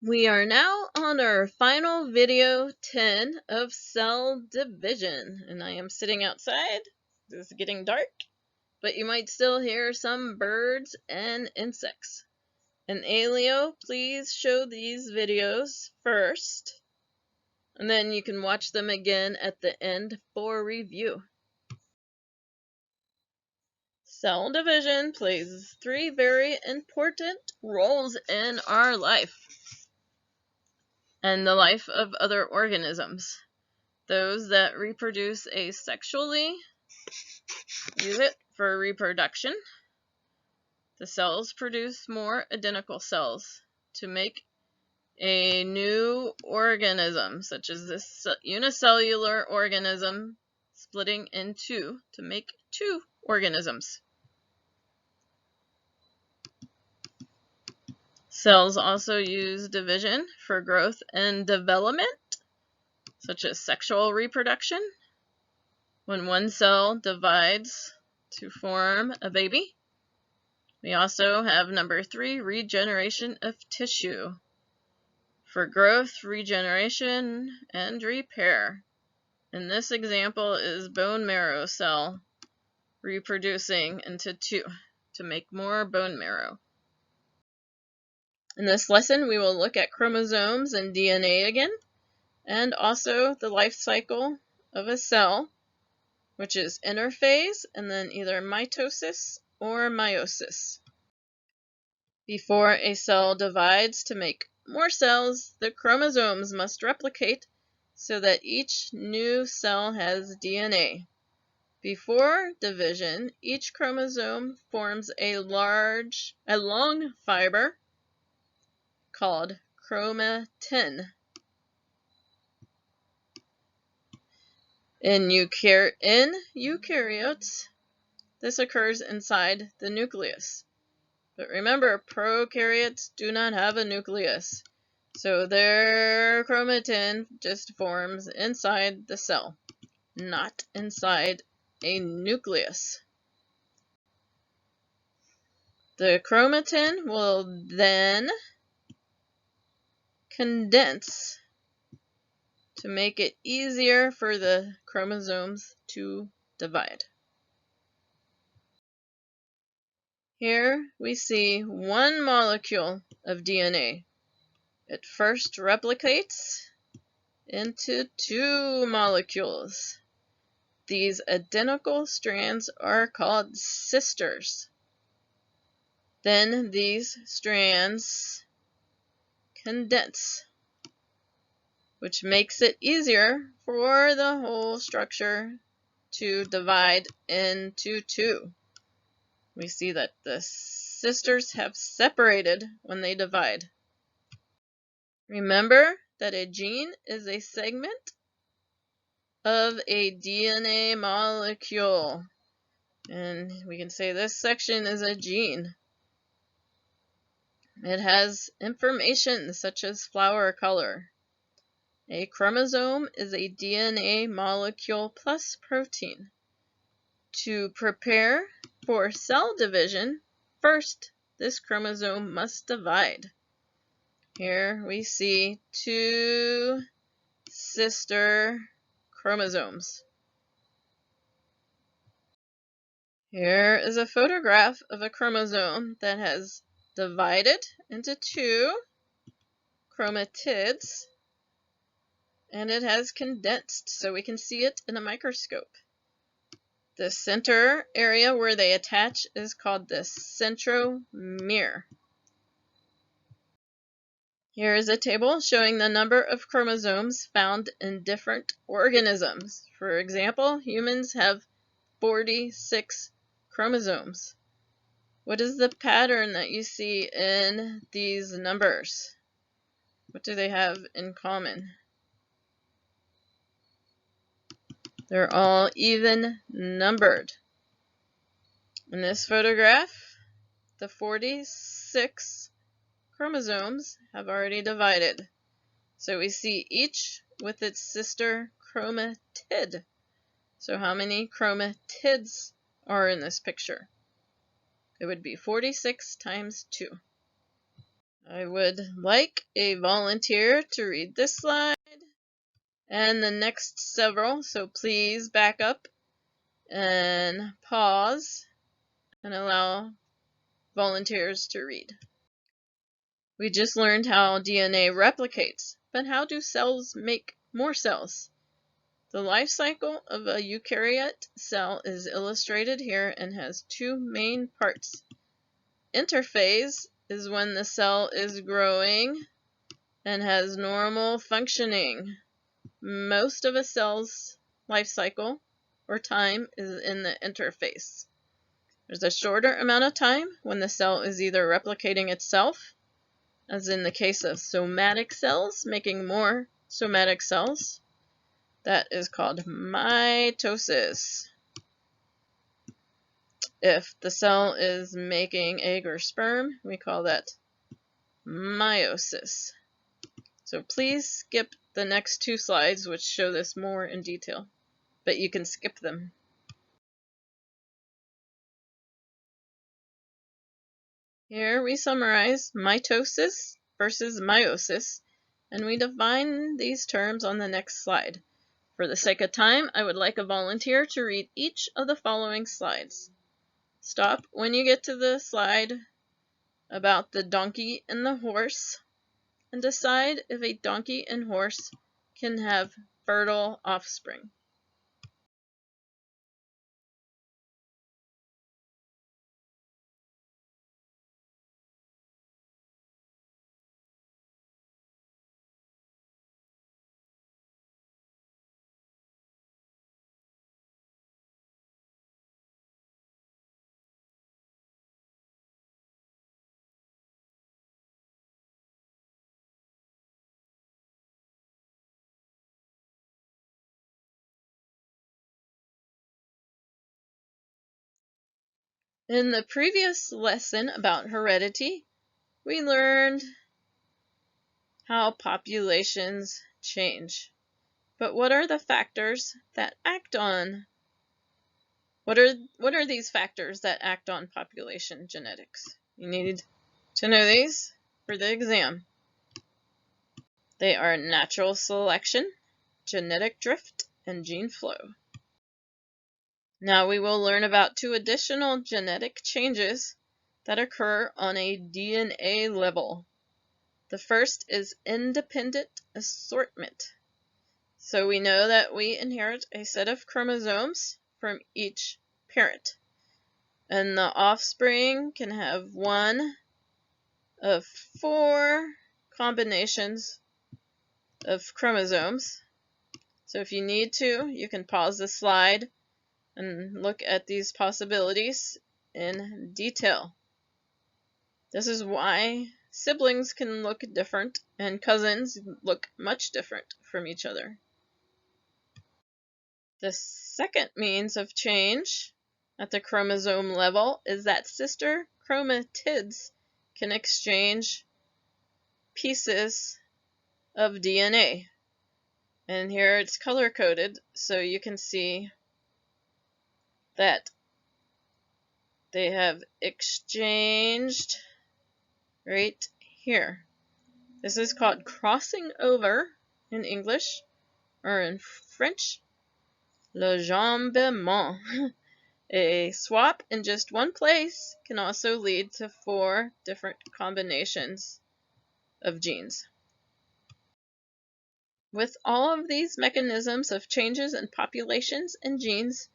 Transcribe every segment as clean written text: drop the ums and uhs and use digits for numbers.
We are now on our final video 10 of cell division, and I am sitting outside. It's getting dark, but you might still hear some birds and insects. And Alio, please show these videos first, and then you can watch them again at the end for review. Cell division plays three very important roles in our life and the life of other organisms. Those that reproduce asexually use it for reproduction. The cells produce more identical cells to make a new organism, such as this unicellular organism splitting in two to make two organisms. Cells also use division for growth and development, such as sexual reproduction. When one cell divides to form a baby. We also have number 3, regeneration of tissue for growth, regeneration, and repair. And this example is bone marrow cell reproducing into 2 to make more bone marrow. In this lesson, we will look at chromosomes and DNA again, and also the life cycle of a cell, which is interphase and then either mitosis or meiosis. Before a cell divides to make more cells, the chromosomes must replicate so that each new cell has DNA. Before division, each chromosome forms a long fiber called chromatin. In eukaryotes, this occurs inside the nucleus. But remember, prokaryotes do not have a nucleus, so their chromatin just forms inside the cell, not inside a nucleus. The chromatin will then condense to make it easier for the chromosomes to divide. Here we see one molecule of DNA. It first replicates into 2 molecules. These identical strands are called sisters. Then these strands condense, which makes it easier for the whole structure to divide into 2. We see that the sisters have separated when they divide. Remember that a gene is a segment of a DNA molecule. And we can say this section is a gene. It has information such as flower color. A chromosome is a DNA molecule plus protein. To prepare for cell division, first this chromosome must divide. Here we see 2 sister chromosomes. Here is a photograph of a chromosome that has divided into 2 chromatids, and it has condensed so we can see it in a microscope. The center area where they attach is called the centromere. Here is a table showing the number of chromosomes found in different organisms. For example, humans have 46 chromosomes. What is the pattern that you see in these numbers? What do they have in common? They're all even numbered. In this photograph, the 46 chromosomes have already divided. So we see each with its sister chromatid. So how many chromatids are in this picture? It would be 46 times 2. I would like a volunteer to read this slide and the next several, so please back up and pause and allow volunteers to read. We just learned how DNA replicates, but how do cells make more cells? The life cycle of a eukaryote cell is illustrated here and has two main parts. Interphase is when the cell is growing and has normal functioning. Most of a cell's life cycle or time is in the interphase. There's a shorter amount of time when the cell is either replicating itself, as in the case of somatic cells, making more somatic cells. That is called mitosis. If the cell is making egg or sperm, we call that meiosis. So please skip the next two slides, which show this more in detail, but you can skip them. Here we summarize mitosis versus meiosis, and we define these terms on the next slide. For the sake of time, I would like a volunteer to read each of the following slides. Stop when you get to the slide about the donkey and the horse, and decide if a donkey and horse can have fertile offspring. In the previous lesson about heredity, we learned how populations change. But what are the factors that act on? What are these factors that act on population genetics? You need to know these for the exam. They are natural selection, genetic drift, and gene flow. Now we will learn about two additional genetic changes that occur on a DNA level. The first is independent assortment. So we know that we inherit a set of chromosomes from each parent, and the offspring can have one of 4 combinations of chromosomes. So if you need to, you can pause the slide and look at these possibilities in detail. This is why siblings can look different and cousins look much different from each other. The second means of change at the chromosome level is that sister chromatids can exchange pieces of DNA. And here it's color-coded so you can see that they have exchanged right here. This is called crossing over in English, or in French, le jambement. A swap in just one place can also lead to 4 different combinations of genes. With all of these mechanisms of changes in populations and genes,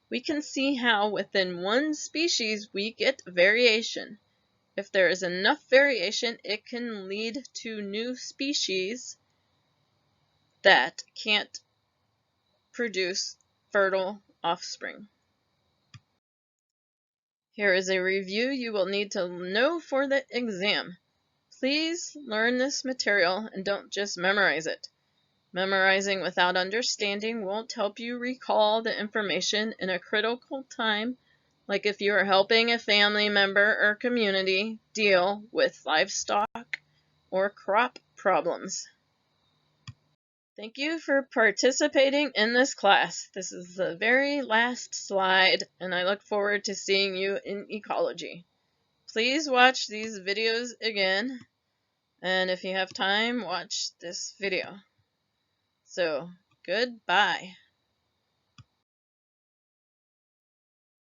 we can see how within one species we get variation. If there is enough variation, it can lead to new species that can't produce fertile offspring. Here is a review you will need to know for the exam. Please learn this material and don't just memorize it. Memorizing without understanding won't help you recall the information in a critical time, like if you are helping a family member or community deal with livestock or crop problems. Thank you for participating in this class. This is the very last slide, and I look forward to seeing you in ecology. Please watch these videos again And if you have time, watch this video. So, goodbye.